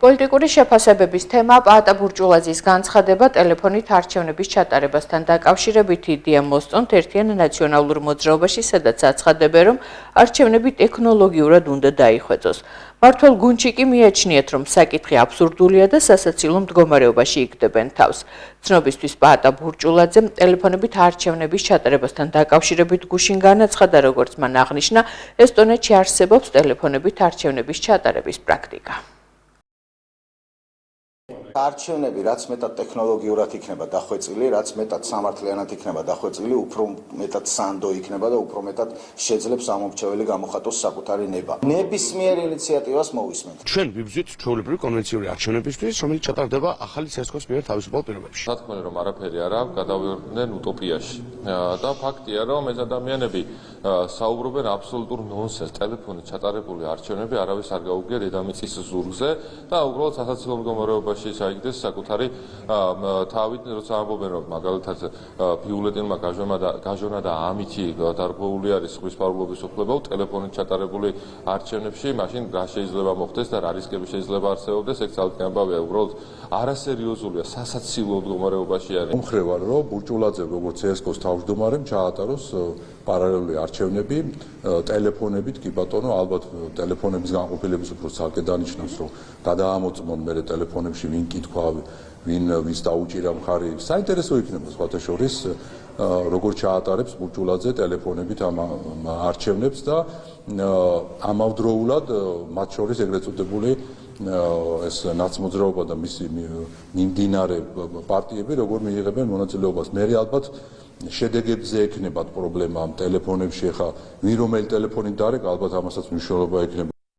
პოლიტიკური შეფასებების თემა პაატა ბურჭულაძის განცხადება ტელეფონით არჩევნების ჩატარებასთან დაკავშირებით იდეა მოსწონთ ერთიან ნაციონალურ მოძრაობაში, სადაც აცხადებენ, რომ არჩევნები ტექნოლოგიურად უნდა დაიხვეწოს. მართლ გუნდში კი მიაჩნიათ, რომ საკითხი აბსურდულია და სასაცილო მდგომარეობაში იგდებენ თავს. ცნობისთვის პაატა ბურჭულაძემ ტელეფონებით არჩევნების ჩატარებასთან დაკავშირებით გუშინ განაცხადა, როგორც მან აღნიშნა, ესტონეთში არსებობს ტელეფონებით არჩევნების ჩატარების პრაქტიკა. არჩევნები რაც მეტად ტექნოლოგიურად იქნება დახვეწილი, რაც მეტად სამართლიანად იქნება დახვეწილი, უფრო მეტად სანდო იქნება და უფრო მეტად შეძლებს ამომრჩეველი გამოხატოს საკუთარი ნება. ნებისმიერ ინიციატივას მოვისმენთ. ჩვენ ვიბრძვით ჩვეულებრივი კონვენციური არჩევნებისთვის, რომელიც ჩატარდება ახალი ცესკოს მიერ თავისუფალ პირობებში. რა თქმა უნდა, რომ არაფერი არ აქვს, გადავიდნენ utopიაში. და ფაქტია, რომ ეს ადამიანები საუბრობენ აბსოლუტურ ნონსენს. ტელეფონით ჩატარებული არჩევნები არავის არ გაუგია დედამიწის ზურგზე და უბრალოდ სასაცილო მდგომარეობაში აიგდეს საკუთარი თავით, როცა ამბობენ, რომ მაგალითად ბიულეტენმა გაჟონა და ამითი დარღვეული არის ხმის ფარგლობის უფლება, ტელეფონით ჩატარებული არჩევნებში, მაშინ რა შეიძლება მოხდეს და რა რისკები შეიძლება არსებობდეს, ეგ ძალკე ამბავია, უბრალოდ არასერიოზულია, სასაცილო მდგომარეობაში არის. მომხრე ვარ, რომ ბურჭულაძე როგორც CSKO-ს თავმჯდომარემ ჩაატაროს პარალელური არჩევნები ტელეფონებით, კი ბატონო, ალბათ ტელეფონების განყოფილების უფრო ძალკე დანიშნავს, რომ გადაამოწმონ მე ტელეფონებში ვინ კითხვა, ვის დაუჭირა მხარი. საინტერესო იქნება სხვათა შორის, როგორ ჩაატარებს ბურჭულაძე ტელეფონებით ამ არჩევნებს და ამავდროულად მათ შორის ეგრეთ წოდებული ეს ნაცმოძრაობა და მისი მიმდინარე პარტიები როგორ მიიღებენ მონაწილეობას. მე ალბათ შედეგებზე ექნებათ პრობლემა ამ ტელეფონებში, ხა ვინ რომელი ტელეფონით დარეკ, ალბათ ამასაც მნიშვნელობა ექნება.